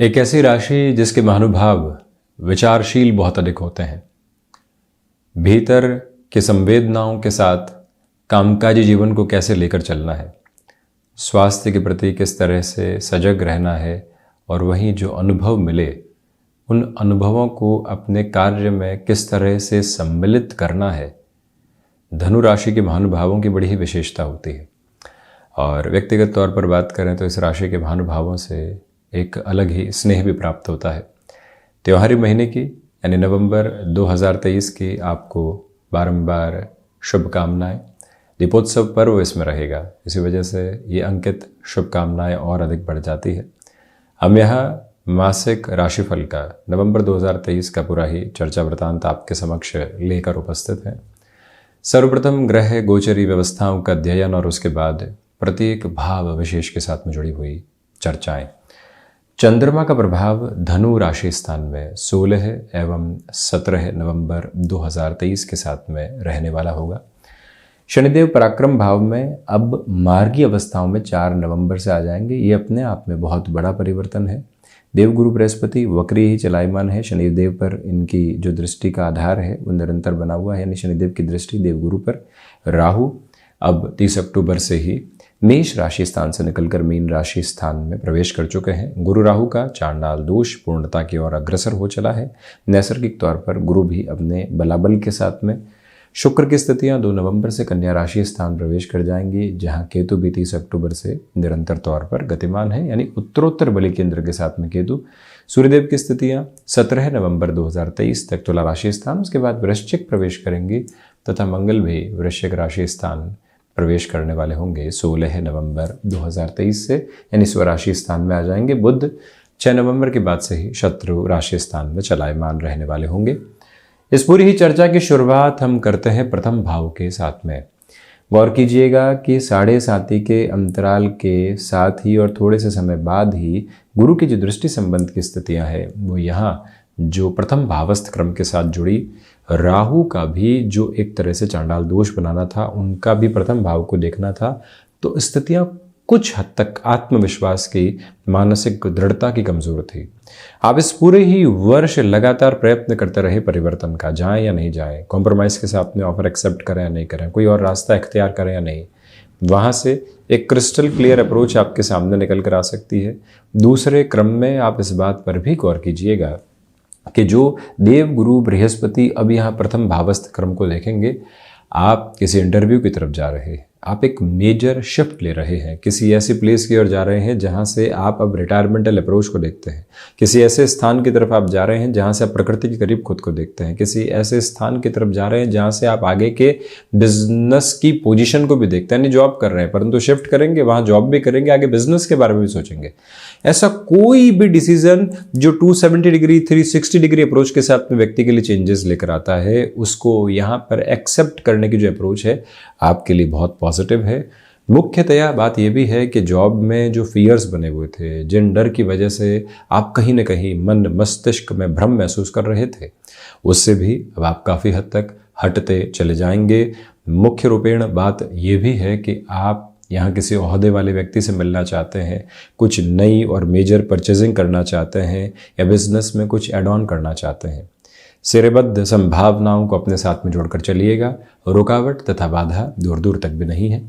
एक ऐसी राशि जिसके महानुभाव विचारशील बहुत अधिक होते हैं। भीतर की संवेदनाओं के साथ कामकाजी जीवन को कैसे लेकर चलना है, स्वास्थ्य के प्रति किस तरह से सजग रहना है और वहीं जो अनुभव मिले उन अनुभवों को अपने कार्य में किस तरह से सम्मिलित करना है, धनु राशि के महानुभावों की बड़ी ही विशेषता होती है। और व्यक्तिगत तौर पर बात करें तो इस राशि के महानुभावों से एक अलग ही स्नेह भी प्राप्त होता है। त्योहारी महीने की यानी नवंबर 2023 की आपको बारंबार शुभकामनाएं। दीपोत्सव पर्व इसमें रहेगा, इसी वजह से ये अंकित शुभकामनाएं और अधिक बढ़ जाती है। हम यहाँ मासिक राशिफल का नवंबर 2023 का पूरा ही चर्चा वृतांत आपके समक्ष लेकर उपस्थित है। सर्वप्रथम ग्रह गोचरी व्यवस्थाओं का अध्ययन और उसके बाद प्रत्येक भाव विशेष के साथ में जुड़ी हुई चर्चाएं। चंद्रमा का प्रभाव धनु राशि स्थान में 16 एवं 17 नवंबर 2023 के साथ में रहने वाला होगा। शनिदेव पराक्रम भाव में अब मार्गी अवस्थाओं में 4 नवंबर से आ जाएंगे। ये अपने आप में बहुत बड़ा परिवर्तन है। देवगुरु बृहस्पति वक्री ही चलायमान है। शनिदेव पर इनकी जो दृष्टि का आधार है वो निरंतर बना हुआ है, यानी शनिदेव की दृष्टि देवगुरु पर। राहु अब 30 अक्टूबर से ही मेष राशि स्थान से निकलकर मीन राशि स्थान में प्रवेश कर चुके हैं। गुरु राहु का चांडाल दोष पूर्णता की ओर अग्रसर हो चला है। नैसर्गिक तौर पर गुरु भी अपने बलाबल के साथ में। शुक्र की स्थितियां 2 नवंबर से कन्या राशि स्थान प्रवेश कर जाएंगी, जहां केतु भी 30 अक्टूबर से निरंतर तौर पर गतिमान है, यानी उत्तरोत्तर बलि केंद्र के साथ में केतु। सूर्यदेव की स्थितियां 17 नवंबर 2023 तक तुला राशि स्थान, उसके बाद वृश्चिक प्रवेश करेंगी तथा मंगल भी वृश्चिक राशि स्थान प्रवेश करने वाले होंगे 16 नवंबर 2023 से, यानी स्वराशि स्थान में आ जाएंगे। बुध 6 नवंबर के बाद से ही शत्रु राशि स्थान में चलायमान रहने वाले होंगे। इस पूरी ही चर्चा की शुरुआत हम करते हैं प्रथम भाव के साथ में। गौर कीजिएगा कि 7.5 के अंतराल के साथ ही और थोड़े से समय बाद ही गुरु की जो दृष्टि संबंध की स्थितियां हैं वो यहाँ जो प्रथम भावस्थ क्रम के साथ जुड़ी। राहु का भी जो एक तरह से चांडाल दोष बनाना था, उनका भी प्रथम भाव को देखना था। तो स्थितियां कुछ हद तक आत्मविश्वास की, मानसिक दृढ़ता की कमजोर थी। आप इस पूरे ही वर्ष लगातार प्रयत्न करते रहे परिवर्तन का, जाएं या नहीं जाएं, कॉम्प्रोमाइज के साथ में ऑफर एक्सेप्ट करें या नहीं करें, कोई और रास्ता इख्तियार करें या नहीं। वहाँ से एक क्रिस्टल क्लियर अप्रोच आपके सामने निकल कर आ सकती है। दूसरे क्रम में आप इस बात पर भी गौर कीजिएगा कि जो देव गुरु बृहस्पति अब यहाँ प्रथम भावस्थ क्रम को देखेंगे। आप किसी इंटरव्यू की तरफ जा रहे हैं, आप एक मेजर शिफ्ट ले रहे हैं, किसी ऐसी प्लेस की ओर जा रहे हैं जहां से आप अब रिटायरमेंटल अप्रोच को देखते हैं, किसी ऐसे स्थान की तरफ आप जा रहे हैं जहां से आप प्रकृति के करीब खुद को देखते हैं, किसी ऐसे स्थान की तरफ जा रहे हैं जहां से आप आगे के बिजनेस की पोजीशन को भी देखते हैं। नहीं जॉब कर रहे हैं परंतु शिफ्ट करेंगे, वहां जॉब भी करेंगे, आगे बिजनेस के बारे में भी सोचेंगे। ऐसा कोई भी डिसीजन जो 270 डिग्री 360 डिग्री अप्रोच के साथ में व्यक्ति के लिए चेंजेस लेकर आता है, उसको यहाँ पर एक्सेप्ट करने की जो अप्रोच है आपके लिए बहुत पॉजिटिव है। मुख्यतया बात यह भी है कि जॉब में जो फियर्स बने हुए थे, जिन डर की वजह से आप कहीं ना कहीं मन मस्तिष्क में भ्रम महसूस कर रहे थे, उससे भी अब आप काफ़ी हद तक हटते चले जाएंगे। मुख्य रूपेण बात यह भी है कि आप यहाँ किसी ओहदे वाले व्यक्ति से मिलना चाहते हैं, कुछ नई और मेजर परचेजिंग करना चाहते हैं या बिजनेस में कुछ एड ऑन करना चाहते हैं। सिरेबद्ध संभावनाओं को अपने साथ में जोड़कर चलिएगा। रुकावट तथा बाधा दूर दूर तक भी नहीं है।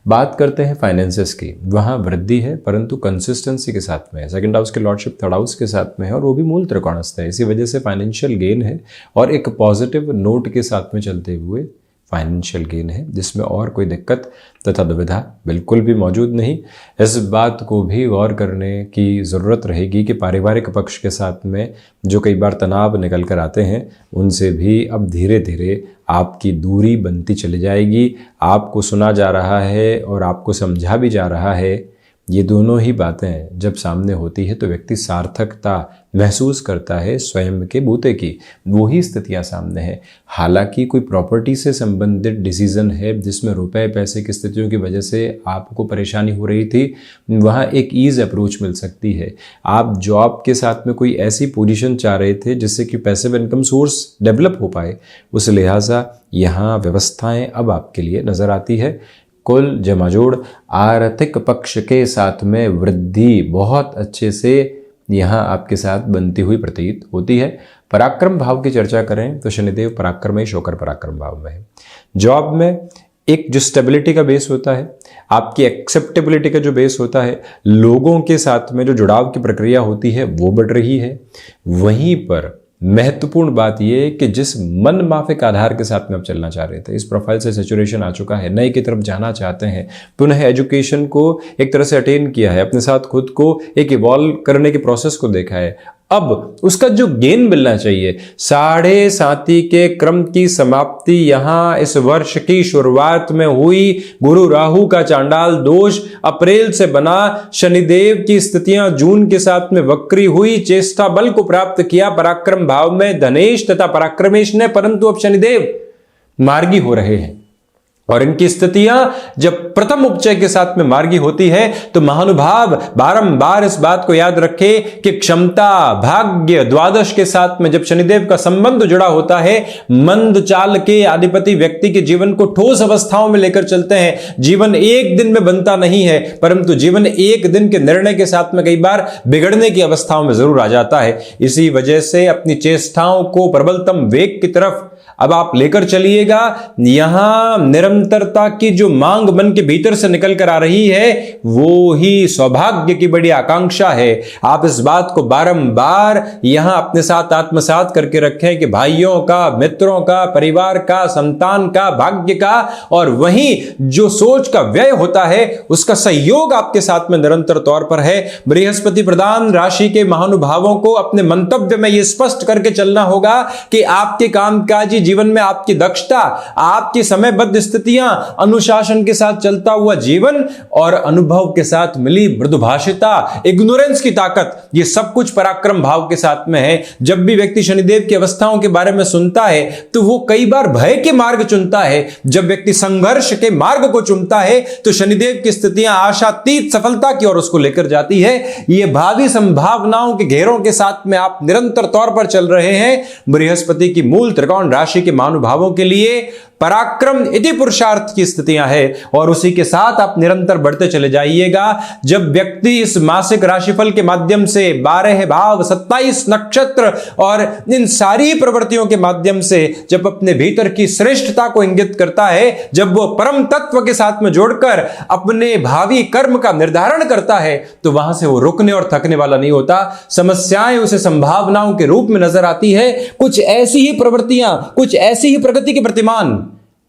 बात करते हैं फाइनेंसेस की। वहाँ वृद्धि है परंतु कंसिस्टेंसी के साथ में है। सेकंड हाउस के लॉर्डशिप थर्ड हाउस के साथ में है और वो भी मूल त्रिकोणस्थ है। इसी वजह से फाइनेंशियल गेन है और एक पॉजिटिव नोट के साथ में चलते हुए फाइनेंशियल गेन है, जिसमें और कोई दिक्कत तथा दुविधा बिल्कुल भी मौजूद नहीं। इस बात को भी गौर करने की ज़रूरत रहेगी कि पारिवारिक पक्ष के साथ में जो कई बार तनाव निकल कर आते हैं, उनसे भी अब धीरे धीरे आपकी दूरी बनती चली जाएगी। आपको सुना जा रहा है और आपको समझा भी जा रहा है। ये दोनों ही बातें जब सामने होती है तो व्यक्ति सार्थकता महसूस करता है स्वयं के बूते की। वही स्थितियां सामने है। हालांकि कोई प्रॉपर्टी से संबंधित डिसीजन है जिसमें रुपए पैसे की स्थितियों की वजह से आपको परेशानी हो रही थी, वहाँ एक ईज अप्रोच मिल सकती है। आप जॉब के साथ में कोई ऐसी पोजीशन चाह रहे थे जिससे कि पैसिव इनकम सोर्स डेवलप हो पाए, उस लिहाजा यहाँ व्यवस्थाएं अब आपके लिए नजर आती है। कुल जमाजोड़ आर्थिक पक्ष के साथ में वृद्धि बहुत अच्छे से यहाँ आपके साथ बनती हुई प्रतीत होती है। पराक्रम भाव की चर्चा करें तो शनिदेव पराक्रमेश होकर पराक्रम भाव में है। जॉब में एक जो स्टेबिलिटी का बेस होता है, आपकी एक्सेप्टेबिलिटी का जो बेस होता है, लोगों के साथ में जो जुड़ाव की प्रक्रिया होती है वो बढ़ रही है। वहीं पर महत्वपूर्ण बात यह है कि जिस मन माफिक आधार के साथ में आप चलना चाह रहे थे, इस प्रोफाइल से सेचुरेशन आ चुका है, नए की तरफ जाना चाहते हैं, पुनः एजुकेशन को एक तरह से अटेन किया है, अपने साथ खुद को एक इवॉल्व करने के प्रोसेस को देखा है, अब उसका जो गेन मिलना चाहिए, साढ़े साती के क्रम की समाप्ति यहां इस वर्ष की शुरुआत में हुई। गुरु राहु का चांडाल दोष अप्रैल से बना, शनिदेव की स्थितियां जून के साथ में वक्री हुई, चेष्टा बल को प्राप्त किया पराक्रम भाव में धनेश तथा पराक्रमेश ने, परंतु अब शनिदेव मार्गी हो रहे हैं और इनकी स्थितियां जब प्रथम उपचय के साथ में मार्गी होती है तो महानुभाव बारंबार इस बात को याद रखे कि क्षमता भाग्य द्वादश के साथ में जब शनिदेव का संबंध जुड़ा होता है, मंद चाल के अधिपति व्यक्ति के जीवन को ठोस अवस्थाओं में लेकर चलते हैं। जीवन एक दिन में बनता नहीं है, परंतु जीवन एक दिन के निर्णय के साथ में कई बार बिगड़ने की अवस्थाओं में जरूर आ जाता है। इसी वजह से अपनी चेष्टाओं को प्रबलतम वेग की तरफ अब आप लेकर चलिएगा। यहां निरंतरता की जो मांग मन के भीतर से निकल कर आ रही है वो ही सौभाग्य की बड़ी आकांक्षा है। आप इस बात को बारंबार यहां अपने साथ आत्मसात करके रखें कि भाइयों का, मित्रों का, परिवार का, संतान का, भाग्य का और वहीं जो सोच का व्यय होता है उसका सहयोग आपके साथ में निरंतर तौर पर है। बृहस्पति प्रधान राशि के महानुभावों को अपने मंतव्य में यह स्पष्ट करके चलना होगा कि आपके कामकाजी जीवन में आपकी दक्षता, आपकी समयबद्ध स्थितियां, अनुशासन के साथ चलता हुआ जीवन और अनुभव के साथ मिली मृदुभाषिता, इग्नोरेंस की ताकत, ये सब कुछ पराक्रम भाव के साथ में है। जब भी व्यक्ति शनिदेव की अवस्थाओं के बारे में सुनता है तो वो कई बार भय के मार्ग चुनता है। जब व्यक्ति संघर्ष के मार्ग को चुनता है तो शनिदेव की स्थितियां आशातीत सफलता की ओर उसको लेकर जाती है। ये भावी संभावनाओं के घेरों के साथ में आप निरंतर तौर पर चल रहे हैं। बृहस्पति की मूल त्रिकोण राशि के महानुभावों के लिए पराक्रम इति पुरुषार्थ की स्थितियां है और उसी के साथ आप निरंतर बढ़ते चले जाइएगा। जब व्यक्ति इस मासिक राशिफल के माध्यम से 12 भाव, 27 नक्षत्र और इन सारी प्रवृत्तियों के माध्यम से जब अपने भीतर की श्रेष्ठता को इंगित करता है, जब वो परम तत्व के साथ में जोड़कर अपने भावी कर्म का निर्धारण करता है तो वहां से वो रुकने और थकने वाला नहीं होता। समस्याएं उसे संभावनाओं के रूप में नजर आती है। कुछ ऐसी ही प्रवृत्तियां, कुछ ऐसी ही प्रगति के प्रतिमान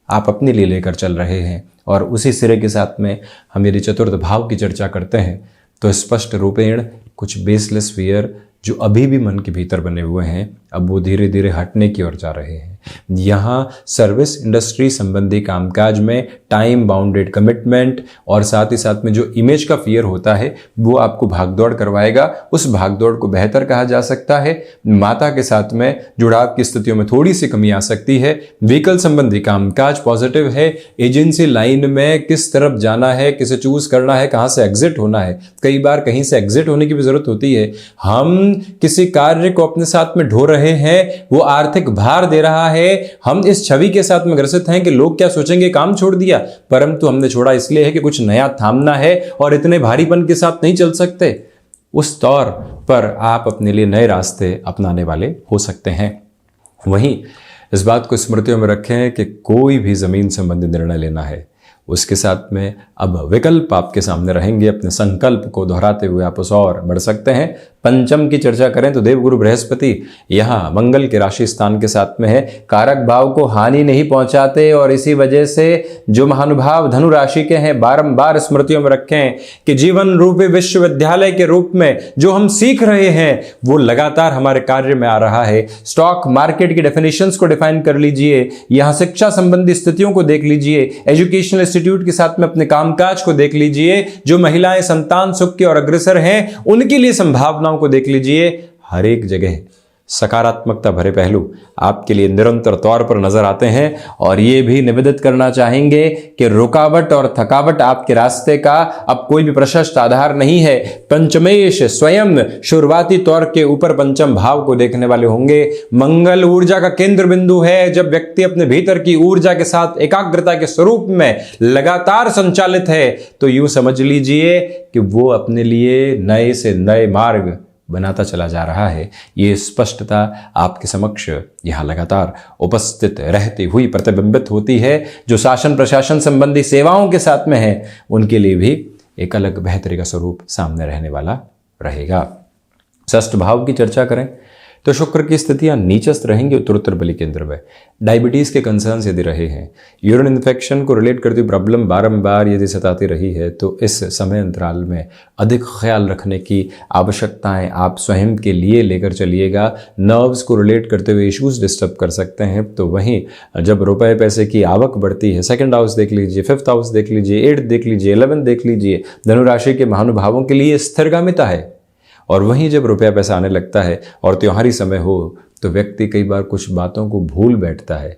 आप अपने लिए लेकर चल रहे हैं और उसी सिरे के साथ में हम यदि चतुर्थ भाव की चर्चा करते हैं तो स्पष्ट रूपेण कुछ बेसलेस फियर जो अभी भी मन के भीतर बने हुए हैं अब वो धीरे धीरे हटने की ओर जा रहे हैं। यहाँ सर्विस इंडस्ट्री संबंधी कामकाज में टाइम बाउंडेड कमिटमेंट और साथ ही साथ में जो इमेज का फियर होता है वो आपको भागदौड़ करवाएगा। उस भागदौड़ को बेहतर कहा जा सकता है। माता के साथ में जुड़ाव की स्थितियों में थोड़ी सी कमी आ सकती है। व्हीकल संबंधी कामकाज पॉजिटिव है। एजेंसी लाइन में किस तरफ जाना है, किसे चूज करना है, कहाँ से एग्जिट होना है, कई बार कहीं से एग्जिट होने की भी जरूरत होती है। हम किसी कार्य को अपने साथ में ढो रहे हैं, वो आर्थिक भार दे रहा है, हम इस छवि के साथ में ग्रसित हैं कि लोग क्या सोचेंगे, काम छोड़ दिया, परंतु हमने छोड़ा इसलिए है कि कुछ नया थामना है और इतने भारीपन के साथ नहीं चल सकते। उस तौर पर आप अपने लिए नए रास्ते अपनाने वाले हो सकते हैं। वहीं इस बात को स्मृतियों में रखें कि कोई भी जमीन संबंधी निर्णय लेना है उसके साथ में अब विकल्प आपके सामने रहेंगे। अपने संकल्प को दोहराते हुए आप उस और बढ़ सकते हैं। पंचम की चर्चा करें तो देवगुरु बृहस्पति यहाँ मंगल के राशि स्थान के साथ में है। कारक भाव को हानि नहीं पहुंचाते और इसी वजह से जो महानुभाव धनु राशि के हैं बारंबार स्मृतियों में रखें कि जीवन रूपी विश्वविद्यालय के रूप में जो हम सीख रहे हैं वो लगातार हमारे कार्य में आ रहा है। स्टॉक मार्केट की डेफिनेशंस को डिफाइन कर लीजिए, यहाँ शिक्षा संबंधी स्थितियों को देख लीजिए, एजुकेशनल इंस्टीट्यूट के साथ में अपने कामकाज को देख लीजिए, जो महिलाएं संतान सुख की और अग्रसर हैं उनके लिए संभावनाओं को देख लीजिए। हर एक जगह सकारात्मकता भरे पहलू आपके लिए निरंतर तौर पर नजर आते हैं और ये भी निवेदित करना चाहेंगे कि रुकावट और थकावट आपके रास्ते का अब कोई भी प्रशस्त आधार नहीं है। पंचमेश स्वयं शुरुआती तौर के ऊपर पंचम भाव को देखने वाले होंगे। मंगल ऊर्जा का केंद्र बिंदु है। जब व्यक्ति अपने भीतर की ऊर्जा के साथ एकाग्रता के स्वरूप में लगातार संचालित है तो यूं समझ लीजिए कि वो अपने लिए नए से नए मार्ग बनाता चला जा रहा है। ये स्पष्टता आपके समक्ष यहाँ लगातार उपस्थित रहती हुई प्रतिबिंबित होती है। जो शासन प्रशासन संबंधी सेवाओं के साथ में है उनके लिए भी एक अलग बेहतरी का स्वरूप सामने रहने वाला रहेगा। षष्ठ भाव की चर्चा करें तो शुक्र की स्थितियां नीचस्थ रहेंगी उत्तरोत्तर बलि केंद्र में। डायबिटीज़ के कंसर्न्स यदि रहे हैं, यूरिन इन्फेक्शन को रिलेट करती प्रॉब्लम बारंबार यदि सताती रही है, तो इस समय अंतराल में अधिक ख्याल रखने की आवश्यकताएं आप स्वयं के लिए लेकर चलिएगा। नर्व्स को रिलेट करते हुए इश्यूज डिस्टर्ब कर सकते हैं। तो वहीं जब रुपए पैसे की आवक बढ़ती है, सेकेंड हाउस देख लीजिए, फिफ्थ हाउस देख लीजिए, 8th देख लीजिए, 11th देख लीजिए, धनुराशि के महानुभावों के लिए स्थिरगामिता है। और वहीं जब रुपया पैसा आने लगता है और त्योहारी समय हो तो व्यक्ति कई बार कुछ बातों को भूल बैठता है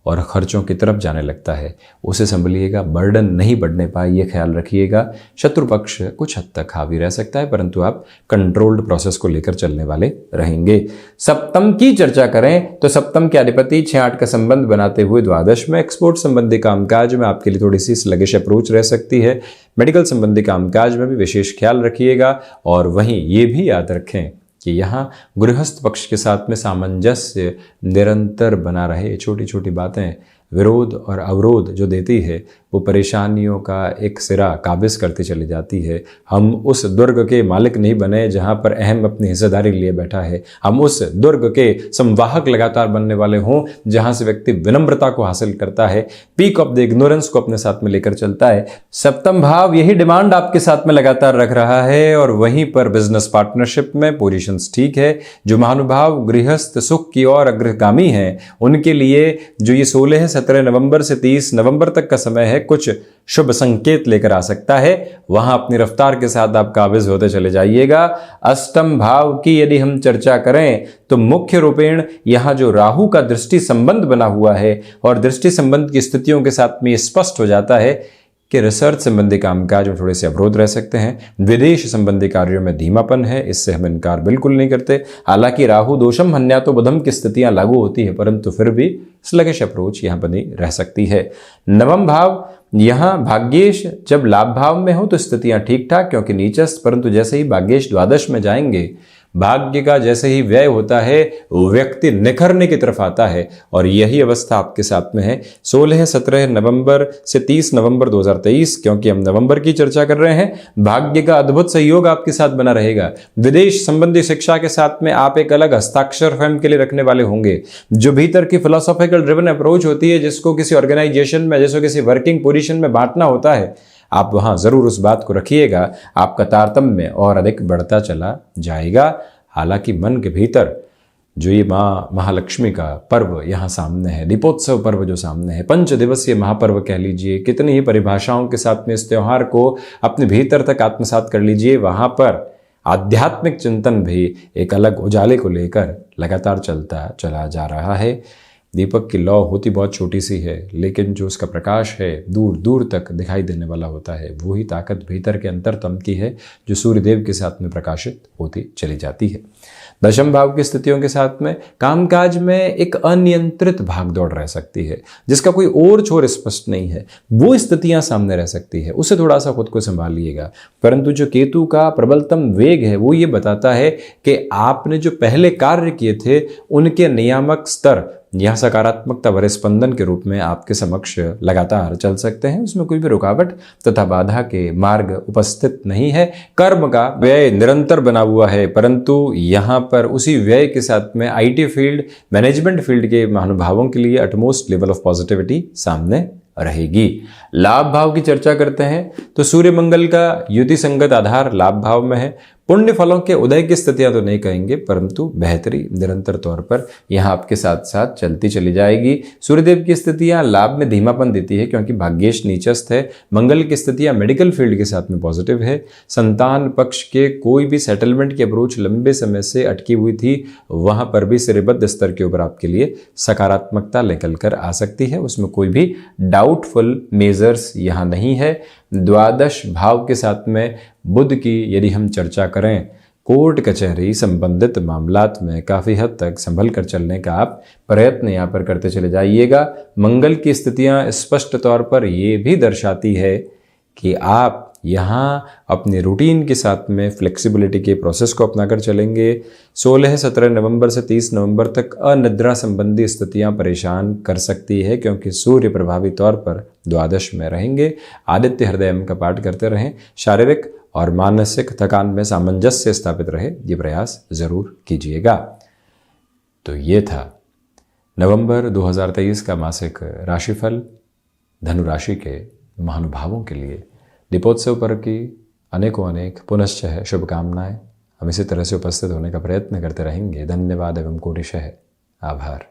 और खर्चों की तरफ जाने लगता है। उसे संभलिएगा, बर्डन नहीं बढ़ने पाए ये ख्याल रखिएगा। शत्रु पक्ष कुछ हद तक हावी रह सकता है, परंतु आप कंट्रोल्ड प्रोसेस को लेकर चलने वाले रहेंगे। सप्तम की चर्चा करें तो सप्तम के अधिपति 6-8 का संबंध बनाते हुए द्वादश में एक्सपोर्ट संबंधी कामकाज में आपके लिए थोड़ी सी स्लगिश अप्रोच रह सकती है। मेडिकल संबंधी कामकाज में भी विशेष ख्याल रखिएगा। और वहीं ये भी याद रखें कि यहाँ गृहस्थ पक्ष के साथ में सामंजस्य निरंतर बना रहे। छोटी छोटी बातें विरोध और अवरोध जो देती है वो परेशानियों का एक सिरा काबिज करती चली जाती है। हम उस दुर्ग के मालिक नहीं बने जहाँ पर अहम अपनी हिस्सेदारी लिए बैठा है। हम उस दुर्ग के संवाहक लगातार बनने वाले हों जहाँ से व्यक्ति विनम्रता को हासिल करता है, पीक ऑफ द इग्नोरेंस को अपने साथ में लेकर चलता है। सप्तम भाव यही डिमांड आपके साथ में लगातार रख रहा है। और वहीं पर बिजनेस पार्टनरशिप में पोजीशंस ठीक है। जो महानुभाव गृहस्थ सुख की ओर अग्रगामी हैं उनके लिए जो ये 16-17 नवंबर से 30 नवंबर तक का समय है कुछ शुभ संकेत लेकर आ सकता है। वहां अपनी रफ्तार के साथ आप काबिज होते चले जाइएगा। अष्टम भाव की यदि हम चर्चा करें तो मुख्य रूपेण यहां जो राहु का दृष्टि संबंध बना हुआ है और दृष्टि संबंध की स्थितियों के साथ में ये स्पष्ट हो जाता है कि रिसर्च संबंधी कामकाज में थोड़े से अवरोध रह सकते हैं। विदेश संबंधी कार्यों में धीमापन है, इससे हम इनकार बिल्कुल नहीं करते। हालांकि राहु दोषम हन्या तो बुधम की स्थितियां लागू होती है, परंतु फिर भी स्लगिश अप्रोच यहां बनी रह सकती है। नवम भाव यहां भाग्येश जब लाभ भाव में हो तो स्थितियां ठीक ठाक क्योंकि नीचस्थ, परंतु जैसे ही भाग्येश द्वादश में जाएंगे भाग्य का जैसे ही व्यय होता है व्यक्ति निखरने की तरफ आता है। और यही अवस्था आपके साथ में है 16-17 नवंबर से 30 नवंबर 2023, क्योंकि हम नवंबर की चर्चा कर रहे हैं। भाग्य का अद्भुत सहयोग आपके साथ बना रहेगा। विदेश संबंधी शिक्षा के साथ में आप एक अलग हस्ताक्षर स्वयं के लिए रखने वाले होंगे। जो भीतर की फिलोसॉफिकल ड्रिवन अप्रोच होती है जिसको किसी ऑर्गेनाइजेशन में जैसे किसी वर्किंग पोजीशन में बांटना होता है, आप वहां जरूर उस बात को रखिएगा। आपका तारतम्य और अधिक बढ़ता चला जाएगा। हालांकि मन के भीतर जो ये माँ महालक्ष्मी का पर्व यहाँ सामने है, दीपोत्सव पर्व जो सामने है, 5 दिवसीय महापर्व कह लीजिए, कितनी ही परिभाषाओं के साथ में इस त्योहार को अपने भीतर तक आत्मसात कर लीजिए। वहां पर आध्यात्मिक चिंतन भी एक अलग उजाले को लेकर लगातार चलता चला जा रहा है। दीपक की लौ होती बहुत छोटी सी है, लेकिन जो उसका प्रकाश है दूर दूर तक दिखाई देने वाला होता है। वही ताकत भीतर के अंतरतम की है जो सूर्यदेव के साथ में प्रकाशित होती चली जाती है। दशम भाव की स्थितियों के साथ में कामकाज में एक अनियंत्रित भागदौड़ रह सकती है जिसका कोई और छोर स्पष्ट नहीं है। वो स्थितियां सामने रह सकती है, उससे थोड़ा सा खुद को संभालिएगा। परंतु जो केतु का प्रबलतम वेग है वो ये बताता है कि आपने जो पहले कार्य किए थे उनके नियामक स्तर यह सकारात्मकता व स्पंदन के रूप में आपके समक्ष लगातार चल सकते हैं। उसमें कोई भी रुकावट तथा बाधा के मार्ग उपस्थित नहीं है। कर्म का व्यय निरंतर बना हुआ है, परंतु यहाँ पर उसी व्यय के साथ में IT फील्ड, मैनेजमेंट फील्ड के महानुभावों के लिए अटमोस्ट लेवल ऑफ पॉजिटिविटी सामने रहेगी। लाभ भाव की चर्चा करते हैं तो सूर्य मंगल का युति संगत आधार लाभ भाव में है। पुण्य फलों के उदय की स्थितियां तो नहीं कहेंगे, परंतु बेहतरी निरंतर तौर पर यहां आपके साथ साथ चलती चली जाएगी। सूर्यदेव की स्थितियां लाभ में धीमापन देती है क्योंकि भाग्येश नीचस्थ है। मंगल की स्थितियां मेडिकल फील्ड के साथ में पॉजिटिव है। संतान पक्ष के कोई भी सेटलमेंट की अप्रोच लंबे समय से अटकी हुई थी, वहां पर भी श्रेयबद्ध स्तर के ऊपर आपके लिए सकारात्मकता निकल कर आ सकती है। उसमें कोई भी डाउटफुल मेजर्स यहाँ नहीं है। द्वादश भाव के साथ में बुध की यदि हम चर्चा करें, कोर्ट कचहरी संबंधित मामलात में काफ़ी हद तक संभल कर चलने का आप प्रयत्न यहाँ पर करते चले जाइएगा। मंगल की स्थितियाँ स्पष्ट तौर पर ये भी दर्शाती है कि आप यहाँ अपने रूटीन के साथ में फ्लेक्सिबिलिटी के प्रोसेस को अपनाकर चलेंगे। 16-17 नवंबर से 30 नवंबर तक अनिद्रा संबंधी स्थितियाँ परेशान कर सकती है, क्योंकि सूर्य प्रभावी तौर पर द्वादश में रहेंगे। आदित्य हृदयम का पाठ करते रहें। शारीरिक और मानसिक थकान में सामंजस्य स्थापित रहे, ये प्रयास ज़रूर कीजिएगा। तो ये था नवंबर 2023 का मासिक राशिफल धनु राशि के महानुभावों के लिए। दीपोत्सव पर्व की अनेकों अनेक पुनश्च शुभकामनाएं। हम इसी तरह से उपस्थित होने का प्रयत्न करते रहेंगे। धन्यवाद एवं कोटिशः आभार।